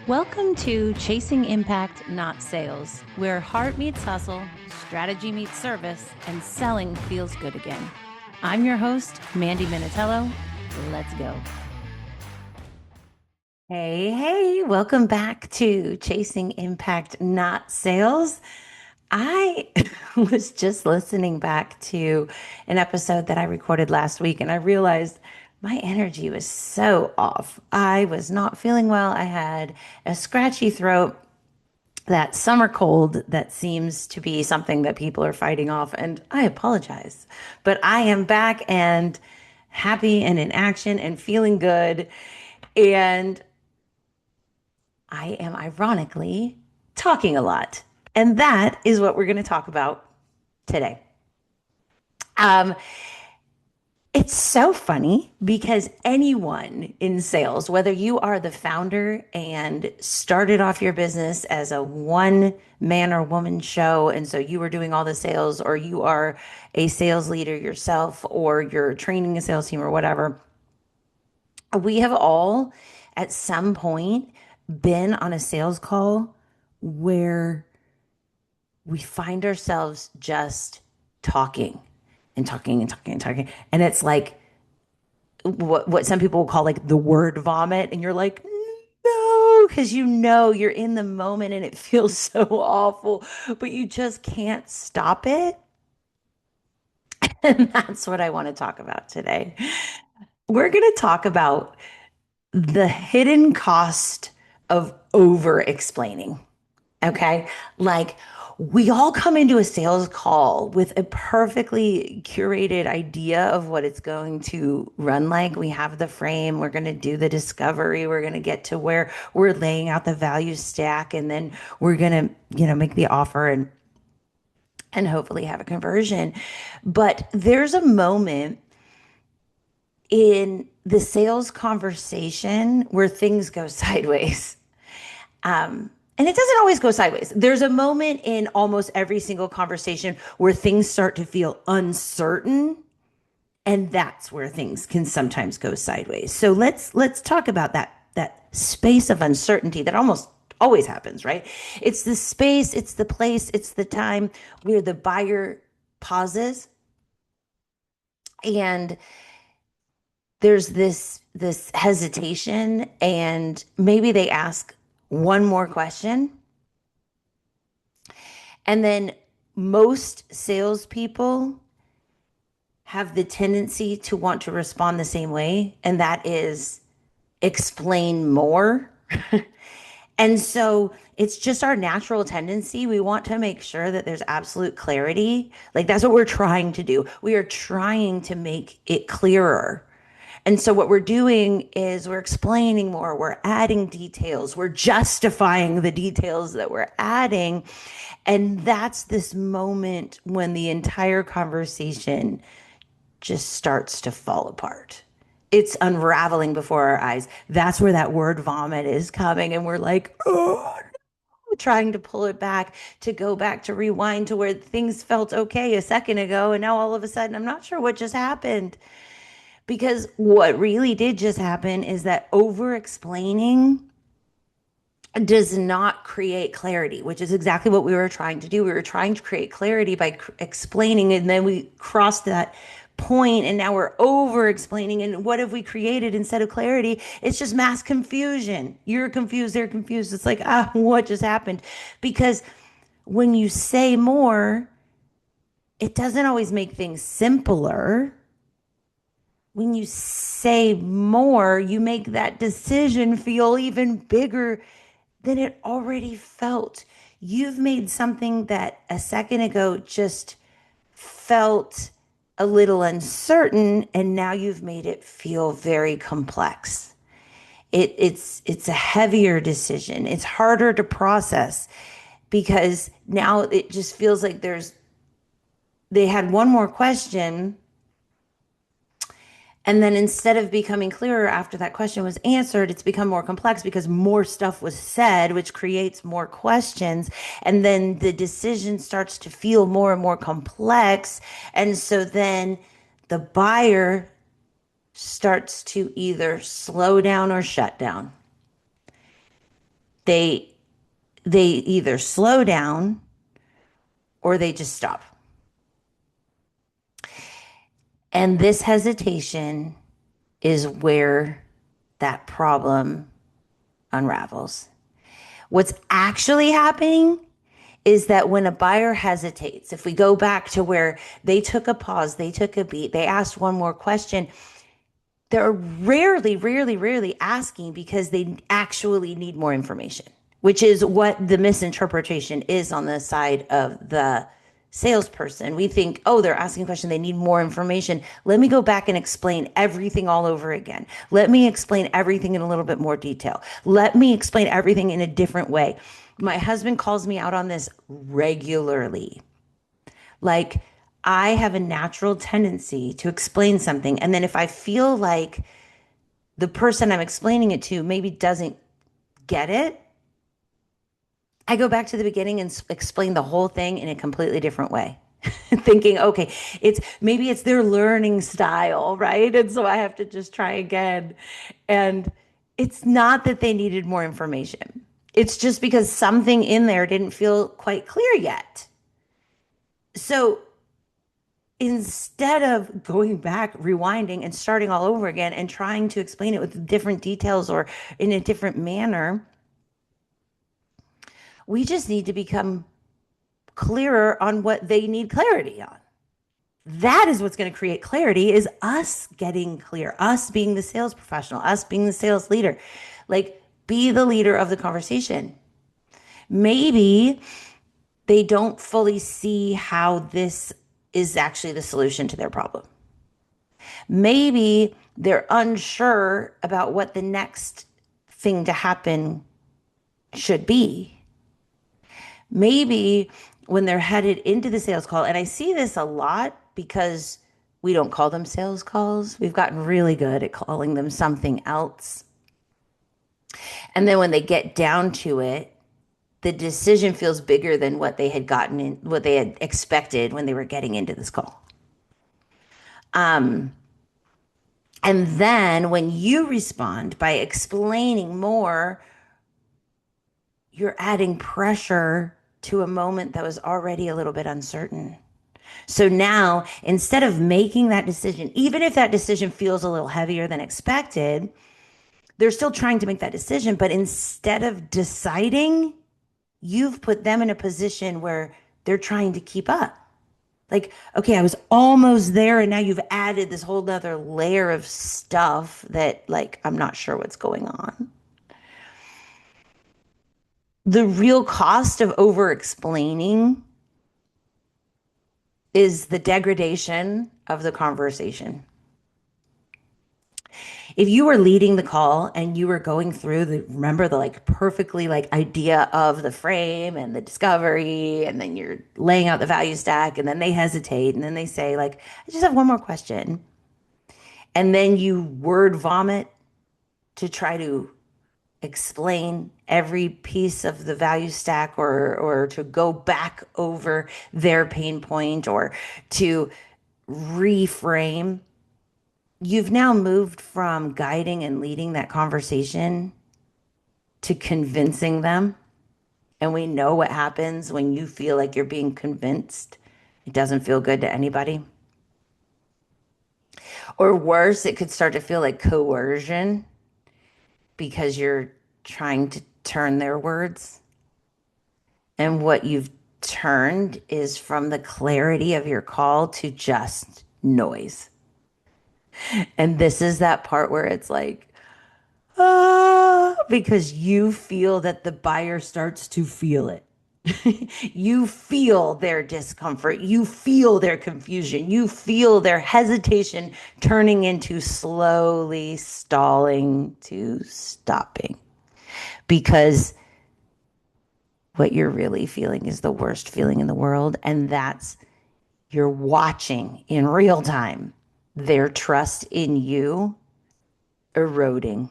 Welcome to Chasing Impact, Not Sales, where heart meets hustle, strategy meets service, and selling feels good again. I'm your host, Mandy Minatello. Let's go. Hey, welcome back to Chasing Impact, Not Sales. I was just listening back to an episode that I recorded last week, and I realized my energy was so off. I was not feeling well. I had a scratchy throat, that summer cold that seems to be something that people are fighting off. And I apologize, but I am back and happy and in action and feeling good. And I am ironically talking a lot. And that is what we're going to talk about today. Um, It's so funny because anyone in sales, whether you are the founder and started off your business as a one man or woman show, and so you were doing all the sales, or you are a sales leader yourself, or you're training a sales team or whatever, we have all at some point been on a sales call where we find ourselves just talking and talking and talking and talking. And it's like, what some people will call like the word vomit, and you're like, no, because you know you're in the moment and it feels so awful, but you just can't stop it. And that's what I want to talk about today. We're going to talk about the hidden cost of over explaining. Okay. Like, we all come into a sales call with a perfectly curated idea of what it's going to run like. We have the frame, we're going to do the discovery, we're going to get to where we're laying out the value stack, and then we're going to, make the offer and hopefully have a conversion. But there's a moment in the sales conversation where things go sideways. And it doesn't always go sideways. There's a moment in almost every single conversation where things start to feel uncertain, and that's where things can sometimes go sideways. So let's talk about that space of uncertainty that almost always happens, right? It's the space, it's the place, it's the time where the buyer pauses, and there's this hesitation, and maybe they ask one more question. And then most salespeople have the tendency to want to respond the same way, and that is explain more. And so it's just our natural tendency. We want to make sure that there's absolute clarity. Like, that's what we're trying to do. We are trying to make it clearer. And so what we're doing is we're explaining more, we're adding details, we're justifying the details that we're adding. And that's this moment when the entire conversation just starts to fall apart. It's unraveling before our eyes. That's where that word vomit is coming. And we're like, oh, no, trying to pull it back, to go back, to rewind to where things felt okay a second ago. And now all of a sudden, I'm not sure what just happened. Because what really did just happen is that over explaining does not create clarity, which is exactly what we were trying to do. We were trying to create clarity by explaining, and then we crossed that point, and now we're over explaining. And what have we created instead of clarity? It's just mass confusion. You're confused, they're confused. It's like, what just happened? Because when you say more, it doesn't always make things simpler. When you say more, you make that decision feel even bigger than it already felt. You've made something that a second ago just felt a little uncertain, and now you've made it feel very complex. It's a heavier decision. It's harder to process because now it just feels like they had one more question, and then instead of becoming clearer after that question was answered, it's become more complex because more stuff was said, which creates more questions. And then the decision starts to feel more and more complex. And so then the buyer starts to either slow down or shut down. They they either slow down or they just stop. And this hesitation is where that problem unravels. What's actually happening is that when a buyer hesitates, if we go back to where they took a pause, they took a beat, they asked one more question, they're rarely asking because they actually need more information, which is what the misinterpretation is on the side of the salesperson. We think, oh, they're asking a question, they need more information. Let me go back and explain everything all over again. Let me explain everything in a little bit more detail. Let me explain everything in a different way. My husband calls me out on this regularly. Like, I have a natural tendency to explain something. And then if I feel like the person I'm explaining it to maybe doesn't get it, I go back to the beginning and explain the whole thing in a completely different way. Thinking, okay, it's their learning style, right? And so I have to just try again. And it's not that they needed more information. It's just because something in there didn't feel quite clear yet. So instead of going back, rewinding, and starting all over again and trying to explain it with different details or in a different manner, we just need to become clearer on what they need clarity on. That is what's going to create clarity, is us getting clear, us being the sales professional, us being the sales leader. Like, be the leader of the conversation. Maybe they don't fully see how this is actually the solution to their problem. Maybe they're unsure about what the next thing to happen should be. Maybe when they're headed into the sales call, and I see this a lot because we don't call them sales calls. We've gotten really good at calling them something else. And then when they get down to it, the decision feels bigger than what they had gotten in, what they had expected when they were getting into this call. And then when you respond by explaining more, you're adding pressure to a moment that was already a little bit uncertain. So now, instead of making that decision, even if that decision feels a little heavier than expected, they're still trying to make that decision. But instead of deciding, you've put them in a position where they're trying to keep up. Like, okay, I was almost there, and now you've added this whole other layer of stuff that, like, I'm not sure what's going on. The real cost of over explaining is the degradation of the conversation. If you were leading the call and you were going through remember the like perfectly like idea of the frame and the discovery, and then you're laying out the value stack, and then they hesitate, and then they say, like, I just have one more question. And then you word vomit to try to explain every piece of the value stack, or to go back over their pain point, or to reframe. You've now moved from guiding and leading that conversation to convincing them. And we know what happens when you feel like you're being convinced. It doesn't feel good to anybody. Or worse, it could start to feel like coercion because you're trying to turn their words. And what you've turned is from the clarity of your call to just noise. And this is that part where it's like, because you feel that the buyer starts to feel it. You feel their discomfort. You feel their confusion. You feel their hesitation turning into slowly stalling to stopping. Because what you're really feeling is the worst feeling in the world. And that's, you're watching in real time their trust in you eroding.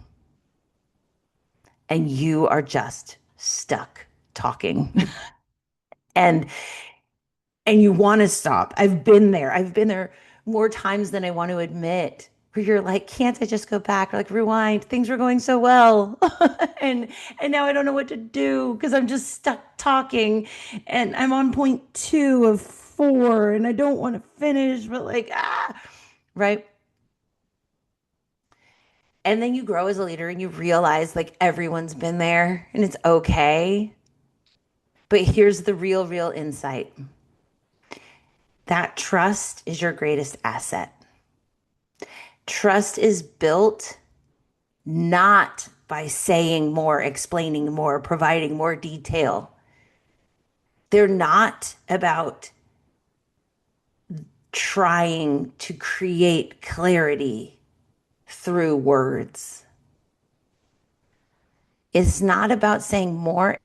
And you are just stuck talking. and and you want to stop. I've been there more times than I want to admit. where you're like, can't I just go back? Or like rewind. Things were going so well. and and now I don't know what to do because I'm just stuck talking and I'm on point 2 of 4 and I don't want to finish, but like right? And then you grow as a leader and you realize like everyone's been there and it's okay. But here's the real insight. That trust is your greatest asset. Trust is built not by saying more, explaining more, providing more detail. They're not about trying to create clarity through words. It's not about saying more,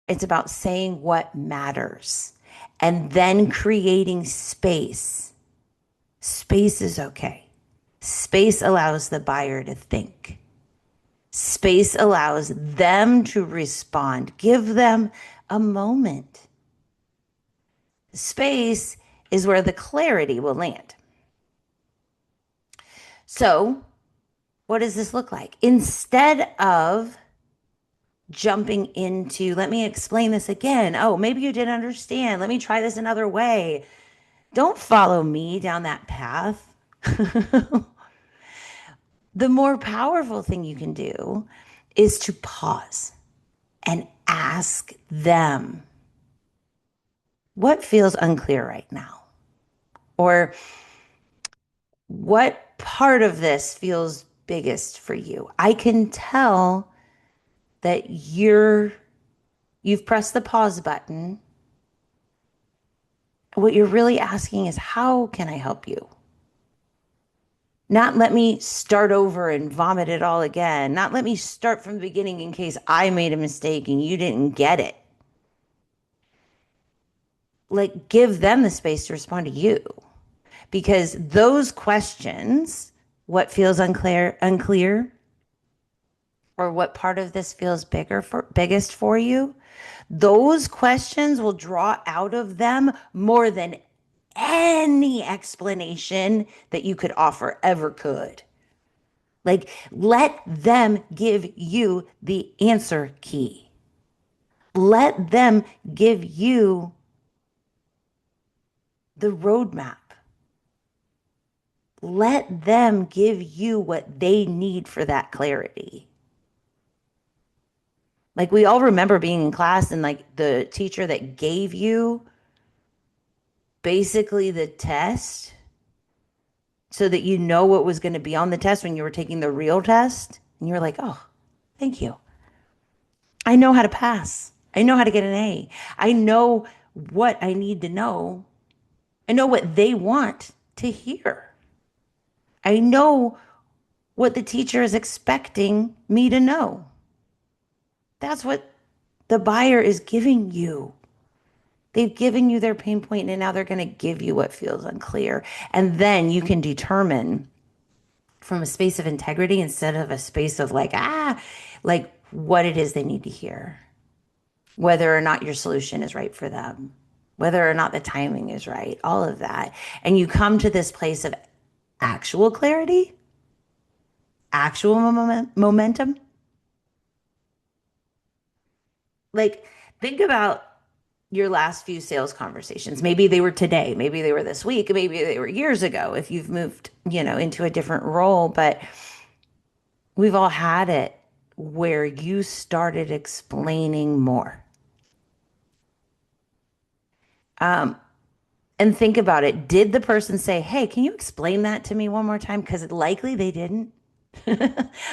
it's about saying what matters and then creating space. Space is okay. Space allows the buyer to think. Space allows them to respond. Give them a moment. Space is where the clarity will land. So, what does this look like? Instead of jumping into, let me explain this again. Oh, maybe you didn't understand. Let me try this another way. Don't follow me down that path. The more powerful thing you can do is to pause and ask them, what feels unclear right now? Or what part of this feels biggest for you? I can tell that you've pressed the pause button. What you're really asking is, how can I help you? Not let me start over and vomit it all again. Not let me start from the beginning in case I made a mistake and you didn't get it. Like, give them the space to respond to you. Because those questions, what feels unclear, or what part of this feels biggest for you, those questions will draw out of them more than any explanation that you could offer ever could. Like, let them give you the answer key. Let them give you the roadmap. Let them give you what they need for that clarity. Like, we all remember being in class and like the teacher that gave you basically the test so that you know what was going to be on the test when you were taking the real test. And you were like, oh, thank you. I know how to pass. I know how to get an A. I know what I need to know. I know what they want to hear. I know what the teacher is expecting me to know. That's what the buyer is giving you. They've given you their pain point and now they're going to give you what feels unclear. And then you can determine from a space of integrity instead of a space of like what it is they need to hear, whether or not your solution is right for them, whether or not the timing is right, all of that. And you come to this place of actual clarity, actual momentum. Like, think about your last few sales conversations. Maybe they were today, maybe they were this week, maybe they were years ago if you've moved, into a different role, but we've all had it where you started explaining more. And think about it. Did the person say, "Hey, can you explain that to me one more time?" Because likely they didn't.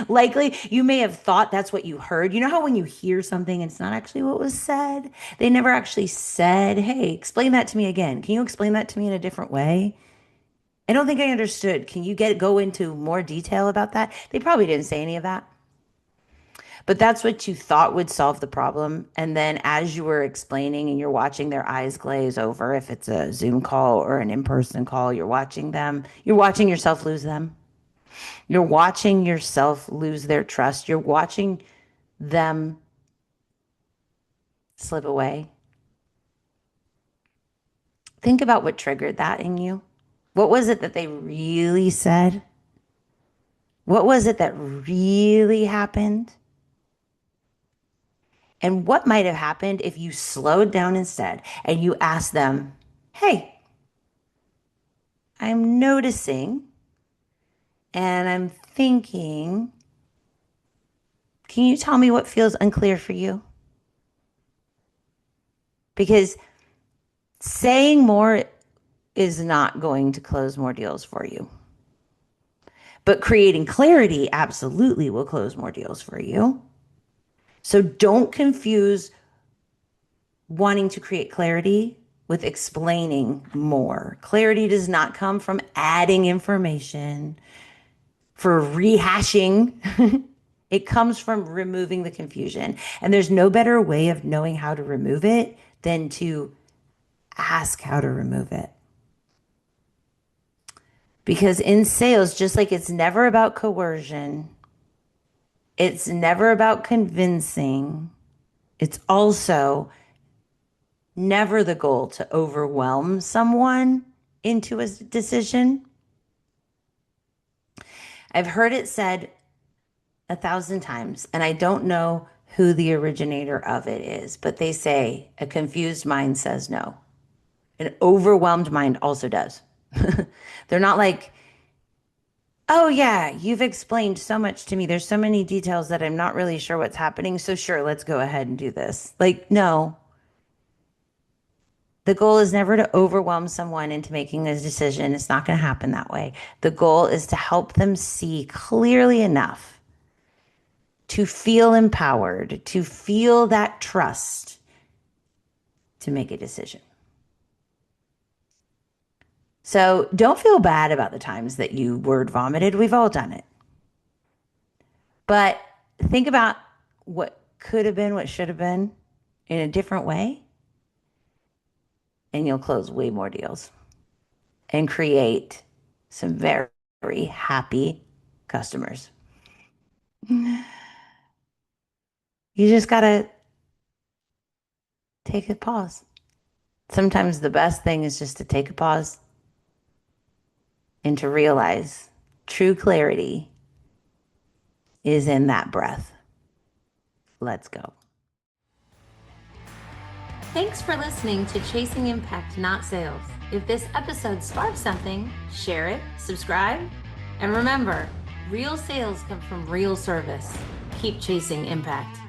Likely you may have thought that's what you heard. You know how when you hear something and it's not actually what was said? They never actually said, "Hey, explain that to me again. Can you explain that to me in a different way? I don't think I understood. Can you go into more detail about that?" They probably didn't say any of that. But that's what you thought would solve the problem. And then as you were explaining and you're watching their eyes glaze over, if it's a Zoom call or an in-person call, you're watching yourself lose them. You're watching yourself lose their trust. You're watching them slip away. Think about what triggered that in you. What was it that they really said? What was it that really happened? And what might have happened if you slowed down instead and you asked them, hey, I'm noticing and I'm thinking, can you tell me what feels unclear for you? Because saying more is not going to close more deals for you. But creating clarity absolutely will close more deals for you. So don't confuse wanting to create clarity with explaining more. Clarity does not come from adding information, for rehashing. It comes from removing the confusion. And there's no better way of knowing how to remove it than to ask how to remove it. Because in sales, just like it's never about coercion, it's never about convincing, it's also never the goal to overwhelm someone into a decision. I've heard it said 1,000 times, and I don't know who the originator of it is, but they say a confused mind says no. An overwhelmed mind also does. They're not like, oh, yeah, you've explained so much to me. There's so many details that I'm not really sure what's happening. So, sure, let's go ahead and do this. Like, no. The goal is never to overwhelm someone into making a decision. It's not going to happen that way. The goal is to help them see clearly enough to feel empowered, to feel that trust to make a decision. So don't feel bad about the times that you word vomited. We've all done it. But think about what could have been, what should have been in a different way, and you'll close way more deals and create some very, very happy customers. You just got to take a pause. Sometimes the best thing is just to take a pause and to realize true clarity is in that breath. Let's go. Thanks for listening to Chasing Impact, Not Sales. If this episode sparked something, share it, subscribe, and remember, real sales come from real service. Keep chasing impact.